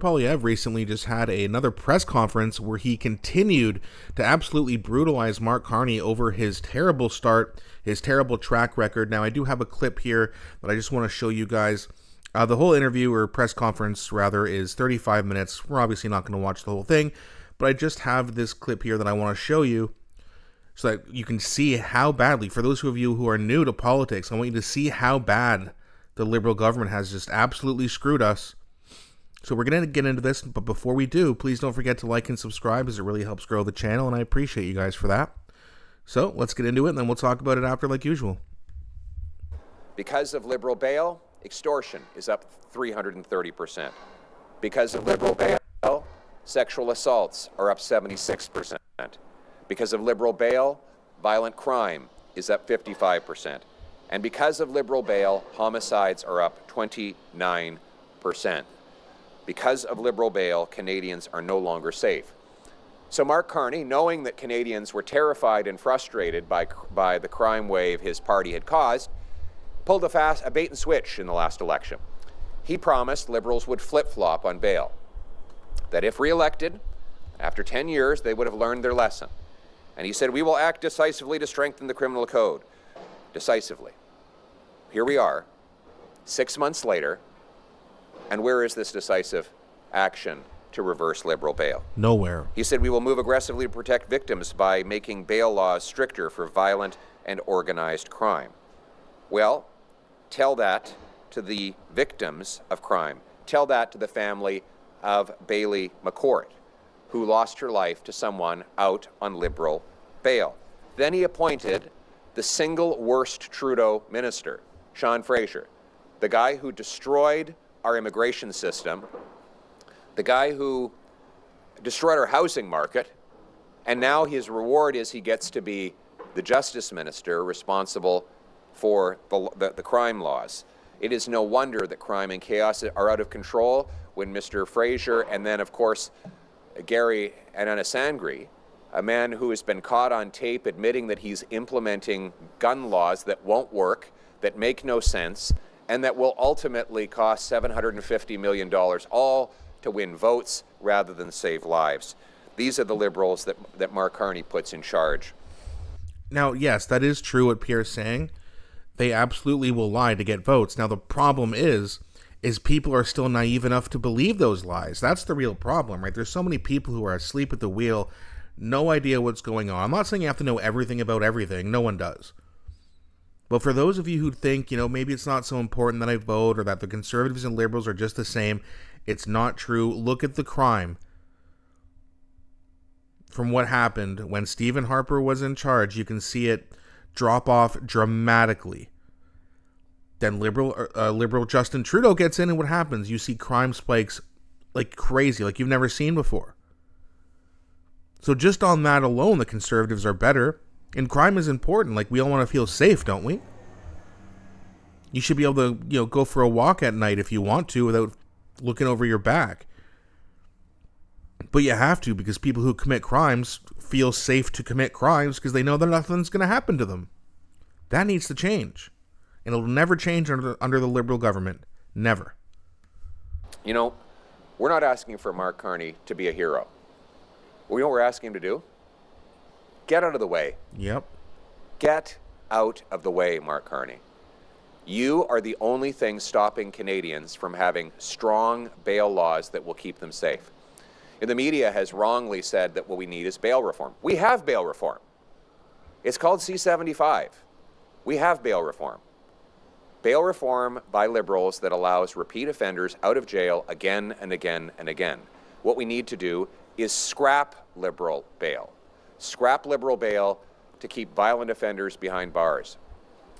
Poilievre recently just had another press conference where he continued to absolutely brutalize Mark Carney over his terrible start, his terrible track record. Now, I do have a clip here that I just want to show you guys. The whole interview, or press conference rather, is 35 minutes. We're obviously not going to watch the whole thing, but I just have this clip here that I want to show you so that you can see how badly, for those of you who are new to politics, I want you to see how bad the Liberal government has just absolutely screwed us. So we're going to get into this, but before we do, please don't forget to like and subscribe, as it really helps grow the channel, and I appreciate you guys for that. So let's get into it, and then we'll talk about it after like usual. Because of Liberal bail, extortion is up 330%. Because of Liberal bail, sexual assaults are up 76%. Because of Liberal bail, violent crime is up 55%. And because of Liberal bail, homicides are up 29%. Because of Liberal bail, Canadians are no longer safe. So Mark Carney, knowing that Canadians were terrified and frustrated by the crime wave his party had caused, pulled a bait and switch in the last election. He promised Liberals would flip-flop on bail, that if re-elected, after 10 years, they would have learned their lesson. And he said, we will act decisively to strengthen the criminal code. Decisively. Here we are, 6 months later, and where is this decisive action to reverse Liberal bail? Nowhere. He said, we will move aggressively to protect victims by making bail laws stricter for violent and organized crime. Well, tell that to the victims of crime. Tell that to the family of Bailey McCourt, who lost her life to someone out on Liberal bail. Then he appointed the single worst Trudeau minister, Sean Fraser, the guy who destroyed our immigration system, the guy who destroyed our housing market, and now his reward is he gets to be the justice minister responsible for the crime laws. It is no wonder that crime and chaos are out of control when Mr. Fraser, and then of course Gary Ananasangri, a man who has been caught on tape admitting that he's implementing gun laws that won't work, that make no sense, and that will ultimately cost $750 million, all to win votes rather than save lives. These are the Liberals that Mark Carney puts in charge. Now, yes, that is true what Pierre's saying. They absolutely will lie to get votes. Now, the problem is people are still naive enough to believe those lies. That's the real problem, right? There's so many people who are asleep at the wheel, no idea what's going on. I'm not saying you have to know everything about everything. No one does. But for those of you who think, maybe it's not so important that I vote, or that the Conservatives and Liberals are just the same, it's not true. Look at the crime from what happened when Stephen Harper was in charge. You can see it drop off dramatically. Then liberal Justin Trudeau gets in, and what happens? You see crime spikes like crazy, like you've never seen before. So just on that alone, the Conservatives are better. And crime is important. Like, we all want to feel safe, don't we? You should be able to, go for a walk at night if you want to without looking over your back. But you have to, because people who commit crimes feel safe to commit crimes because they know that nothing's going to happen to them. That needs to change. And it'll never change under the Liberal government. Never. We're not asking for Mark Carney to be a hero. You know what we're asking him to do? Get out of the way. Yep. Get out of the way, Mark Carney. You are the only thing stopping Canadians from having strong bail laws that will keep them safe. And the media has wrongly said that what we need is bail reform. We have bail reform. It's called C-75. We have bail reform. Bail reform by Liberals that allows repeat offenders out of jail again and again and again. What we need to do is scrap Liberal bail. Scrap Liberal bail to keep violent offenders behind bars.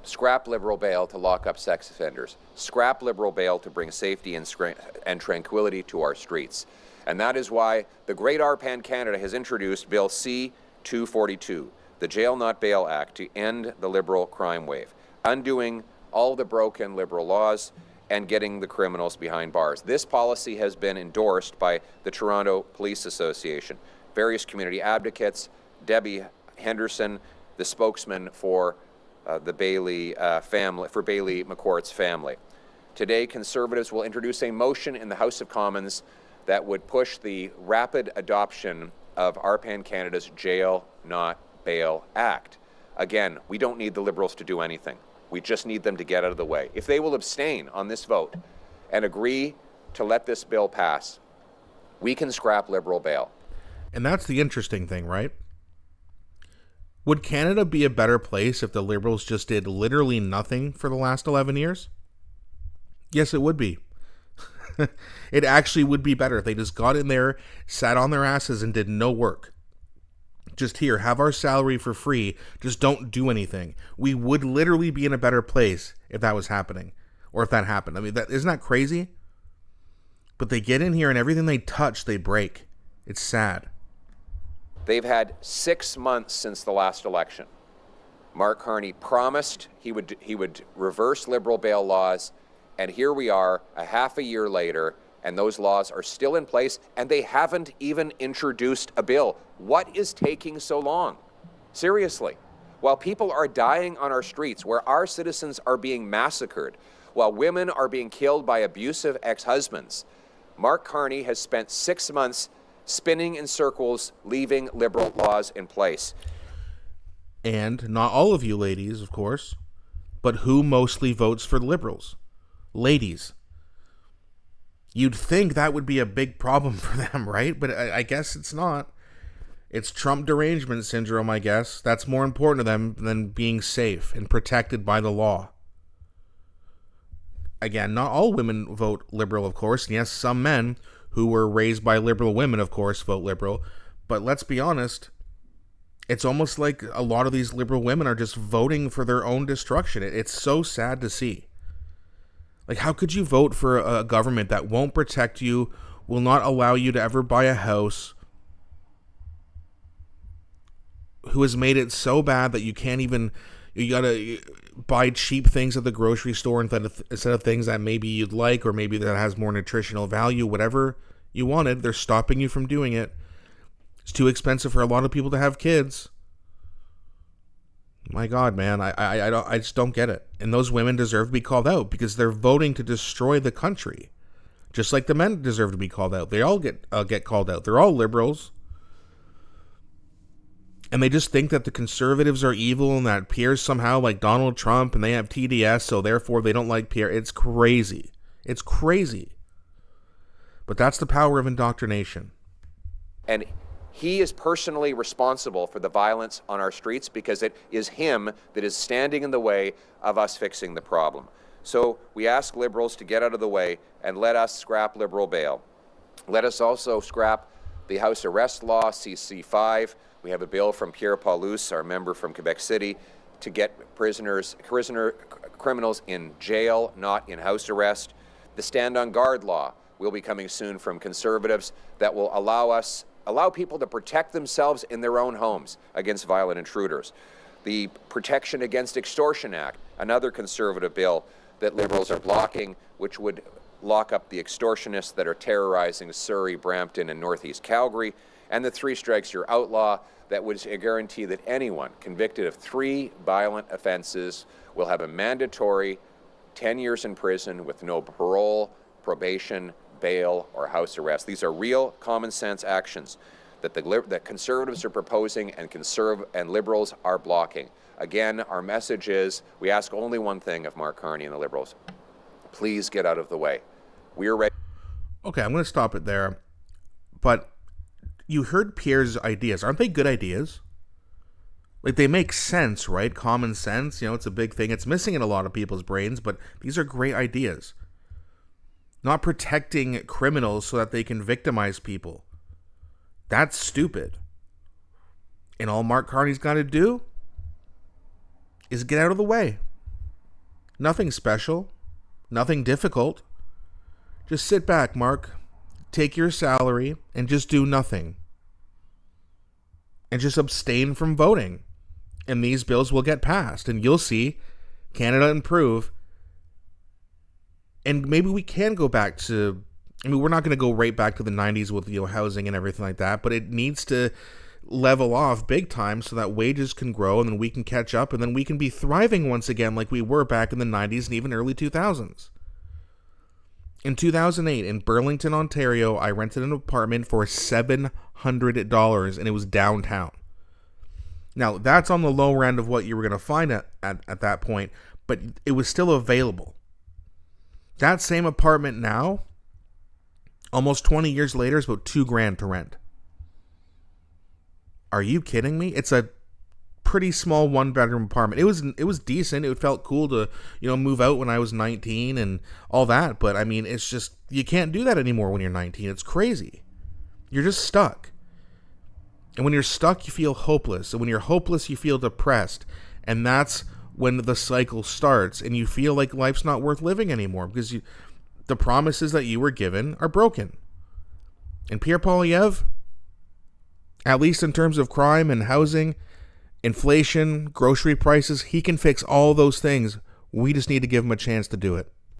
Scrap Liberal bail to lock up sex offenders. Scrap Liberal bail to bring safety and tranquility to our streets. And that is why the Great RPAN Canada has introduced Bill C-242, the Jail Not Bail Act, to end the Liberal crime wave, undoing all the broken Liberal laws and getting the criminals behind bars. This policy has been endorsed by the Toronto Police Association, various community advocates, Debbie Henderson, the spokesman for the Bailey family, for Bailey McCourt's family. Today, Conservatives will introduce a motion in the House of Commons that would push the rapid adoption of RPAN Canada's Jail Not Bail Act. Again, we don't need the Liberals to do anything. We just need them to get out of the way. If they will abstain on this vote and agree to let this bill pass, we can scrap Liberal bail. And that's the interesting thing, right? Would Canada be a better place if the Liberals just did literally nothing for the last 11 years? Yes, it would be. It actually would be better if they just got in there, sat on their asses, and did no work. Just here, have our salary for free, just don't do anything. We would literally be in a better place if that was happening, or if that happened. I mean, isn't that crazy? But they get in here and everything they touch, they break. It's sad. They've had 6 months since the last election. Mark Carney promised he would reverse Liberal bail laws, and here we are a half a year later, and those laws are still in place, and they haven't even introduced a bill. What is taking so long? Seriously. While people are dying on our streets, where our citizens are being massacred, while women are being killed by abusive ex-husbands, Mark Carney has spent 6 months spinning in circles, leaving Liberal laws in place. And not all of you ladies, of course, but who mostly votes for the Liberals? Ladies. You'd think that would be a big problem for them, right? But I guess it's not. It's Trump derangement syndrome, I guess. That's more important to them than being safe and protected by the law. Again, not all women vote Liberal, of course. And yes, some men who were raised by Liberal women, of course, vote Liberal. But let's be honest, it's almost like a lot of these Liberal women are just voting for their own destruction. It's so sad to see. Like, how could you vote for a government that won't protect you, will not allow you to ever buy a house, who has made it so bad that you can't even, you gotta buy cheap things at the grocery store instead of things that maybe you'd like, or maybe that has more nutritional value, whatever you wanted, they're stopping you from doing it. It's too expensive for a lot of people to have kids. My God, man, I just don't get it. And those women deserve to be called out because they're voting to destroy the country. Just like the men deserve to be called out. They all get called out. They're all Liberals. And they just think that the Conservatives are evil and that Pierre's somehow like Donald Trump and they have TDS, so therefore they don't like Pierre. It's crazy. It's crazy. But that's the power of indoctrination. And he is personally responsible for the violence on our streets because it is him that is standing in the way of us fixing the problem. So we ask Liberals to get out of the way and let us scrap Liberal bail. Let us also scrap the house arrest law, CC5. We have a bill from Pierre, our member from Quebec City, to get criminals in jail, not in house arrest. The stand on guard law will be coming soon from Conservatives that will allow people to protect themselves in their own homes against violent intruders. The Protection Against Extortion Act, another Conservative bill that Liberals are blocking, which would lock up the extortionists that are terrorizing Surrey, Brampton, and Northeast Calgary, and the Three Strikes You're Out law that would guarantee that anyone convicted of 3 violent offenses will have a mandatory 10 years in prison with no parole, probation, bail, or house arrest. These are real common sense actions that Conservatives are proposing and Liberals are blocking. Again, our message is we ask only one thing of Mark Carney and the Liberals. Please get out of the way. We are ready. Okay, I'm going to stop it there. But you heard Pierre's ideas. Aren't they good ideas? Like, they make sense, right? Common sense. You know, it's a big thing. It's missing in a lot of people's brains, but these are great ideas. Not protecting criminals so that they can victimize people. That's stupid. And all Mark Carney's got to do is get out of the way. Nothing special. Nothing difficult. Just sit back, Mark. Take your salary and just do nothing. And just abstain from voting. And these bills will get passed. And you'll see Canada improve. And maybe we can go back to, I mean, we're not going to go right back to the 90s with, you know, housing and everything like that, but it needs to level off big time so that wages can grow and then we can catch up and then we can be thriving once again like we were back in the 90s and even early 2000s. In 2008, in Burlington, Ontario, I rented an apartment for $700, and it was downtown. Now, that's on the lower end of what you were going to find at that point, but it was still available. That same apartment now, almost 20 years later, is about $2,000 to rent. Are you kidding me? It's a pretty small 1-bedroom apartment. It was decent. It felt cool to, move out when I was 19 and all that. But I mean, it's just, you can't do that anymore when you're 19. It's crazy. You're just stuck. And when you're stuck, you feel hopeless. And when you're hopeless, you feel depressed. And that's when the cycle starts and you feel like life's not worth living anymore because the promises that you were given are broken. And Pierre Poilievre, at least in terms of crime and housing, inflation, grocery prices, he can fix all those things. We just need to give him a chance to do it.